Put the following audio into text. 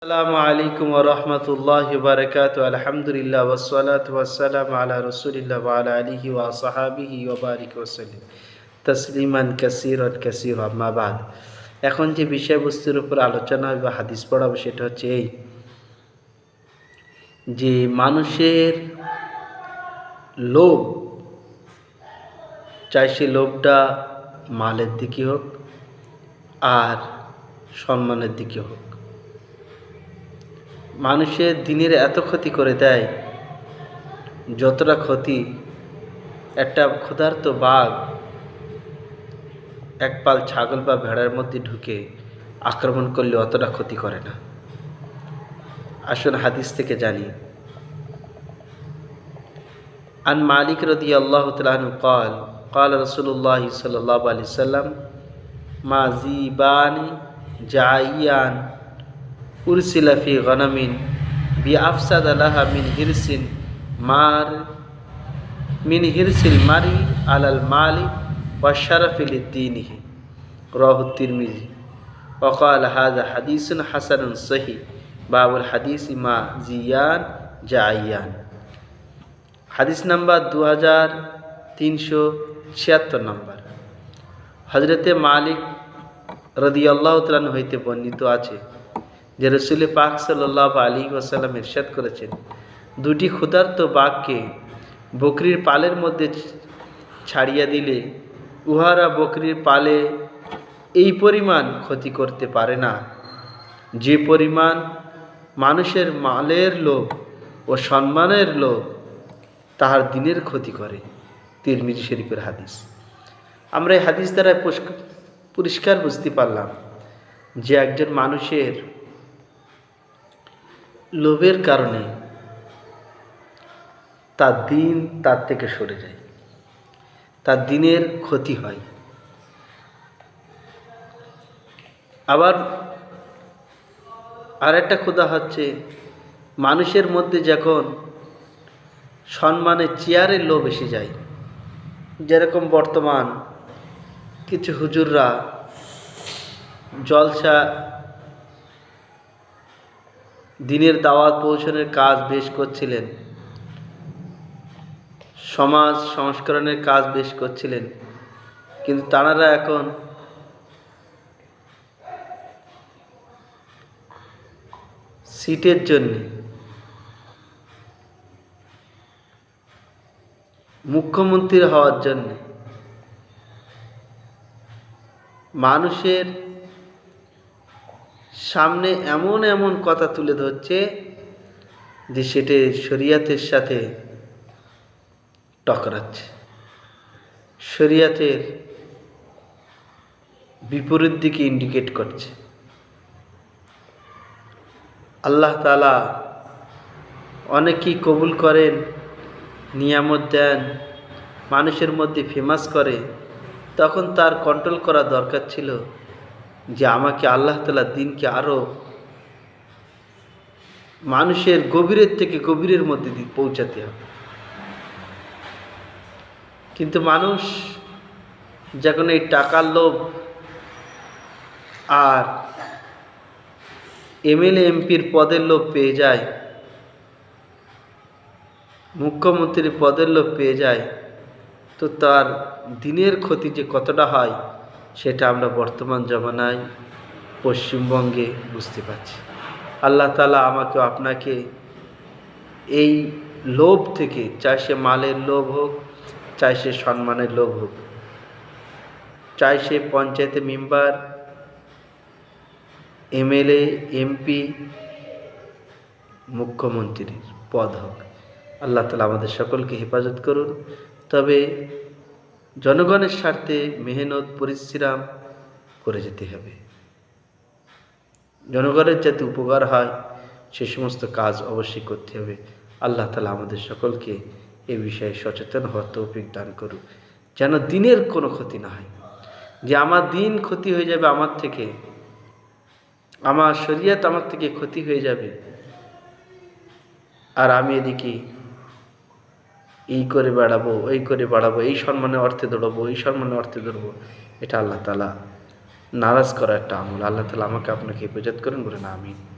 আসসালামু আলাইকুম ওয়া রাহমাতুল্লাহি ওয়া বারাকাতুহু আলহামদুলিল্লাহ ওয়াসসালাতু ওয়াসসালামু আলা রাসূলিল্লাহ ওয়া আলা আলিহি ওয়া সাহাবিহি ওয়া বারিক ওয়া সাল্লিম তাসলিমান কাসীরান আম্মা বাদ। এখন যে বিষয়বস্তুর উপর আলোচনা হবে বা হাদিস পড়াবো সেটা হচ্ছে এই যে মানুষের লোভ, চাই সে লোভটা মালের দিকে হোক আর সম্মানের দিকে হোক, মানুষের দিনের এত ক্ষতি করে দেয় যতটা ক্ষতি একটা ক্ষুধার্ত বাঘ এক পাল ছাগল বা ভেড়ার মধ্যে ঢুকে আক্রমণ করলে অতটা ক্ষতি করে না। আসুন হাদিস থেকে জানি। আন মালিক রাদিয়াল্লাহু তাআলা আনহু قال قال رسول الله صلى الله عليه وسلم ما ذئبان جائعان أرسل في غنم بأفسد لها من حرص المرء على المال والشرف لدينه رواه الترمذي وقال هذا حديث حسن صحيح باب الحديث ما ذئبان جائعان। হাদিস নাম্বার 2376 নম্বর। হযরতে মালিক রাদিয়াল্লাহু তাআলা আনহু হইতে বর্ণিত আছে যে রাসূল পাক সাল্লাল্লাহু আলাইহি ওয়াসাল্লাম ইরশাদ করেছেন, দুটি ক্ষুধার্ত বাঘকে বকরির পালের মধ্যে ছাড়িয়া দিলে উহারা বকরির পালে এই পরিমাণ ক্ষতি করতে পারে না যে পরিমাণ মানুষের মালের লোভ ও সম্মানের লোভ তাহার দিনের ক্ষতি করে। তিরমিজি শরীফের হাদিস। আমরা এই হাদিস দ্বারা পরিষ্কার বুঝতে পারলাম যে একজন মানুষের লোভের কারণে তার দিন তার থেকে সরে যায়, তার দিনের ক্ষতি হয়। আবার আরেকটা ক্ষুধা হচ্ছে মানুষের মধ্যে যখন সম্মানের চেয়ারের লোভ এসে যায়, যেরকম বর্তমান কিছু হুজুররা জলসা দিনের দাওয়াত পৌঁছানোর কাজ বেশ করছিলেন, সমাজ সংস্করণের কাজ বেশ করছিলেন, কিন্তু তাঁরা এখন সিটের জন্য, মুখ্যমন্ত্রী হওয়ার জন্য মানুষের সামনে এমন এমন কথা তুলে ধরছে যে সেটা শরীয়তের সাথে টকরাচ্ছে, শরীয়তের বিপরীত দিকে ইন্ডিকেট করছে। আল্লাহ তাআলা অনেকেই কবুল করেন, নিয়ামত দেন, মানুষের মধ্যে ফেমাস করে, তখন তার কন্ট্রোল করা দরকার ছিল যে আমাকে আল্লাহ তাআলা দিনকে আরও মানুষের গভীরের থেকে গভীরের মধ্যে পৌঁছাতে হবে। কিন্তু মানুষ যখন এই টাকার লোভ আর এমএলএ এমপির পদের লোভ পেয়ে যায়, মুখ্যমন্ত্রীর পদের লোভ পেয়ে যায়, তো তার দিনের ক্ষতি যে কতটা হয় সেটা আমরা বর্তমান জমানায় পশ্চিমবঙ্গে বুঝতে পারছি। আল্লাহ তাআলা আমাকে আপনাকে এই লোভ থেকে, চাই সে মালের লোভ হোক, চাই সে সম্মানের লোভ হোক, চাই সে পঞ্চায়েতে মেম্বার, এমএলএ, এমপি, মুখ্যমন্ত্রীর পদ হোক, আল্লাহ তাআলা আমাদের সকলকে হেফাজত করুন। তবে জনগণের স্বার্থে মেহনত পরিশ্রম করে যেতে হবে, জনগণের যাতে উপকার হয় সে সমস্ত কাজ অবশ্যই করতে হবে। আল্লাহ তাআলা আমাদের সকলকে এ বিষয়ে সচেতন হওয়ার তৌফিক দান করুন, যেন দিনের কোনো ক্ষতি না হয়, যে আমার দিন ক্ষতি হয়ে যাবে আমার থেকে, আমার শরীয়ত আমার থেকে ক্ষতি হয়ে যাবে, আর আমি এদিকে এই করে বেড়াবো, ওই করে বেড়াবো, এই সম্মানের অর্থে দৌড়াবো, এই সম্মানের অর্থে দৌড়াবো। এটা আল্লাহ তাআলা নারাজ করা একটা আমল। আল্লাহ তাআলা আমাকে আপনাকে হেফাজত করুন, বলেন আমিন।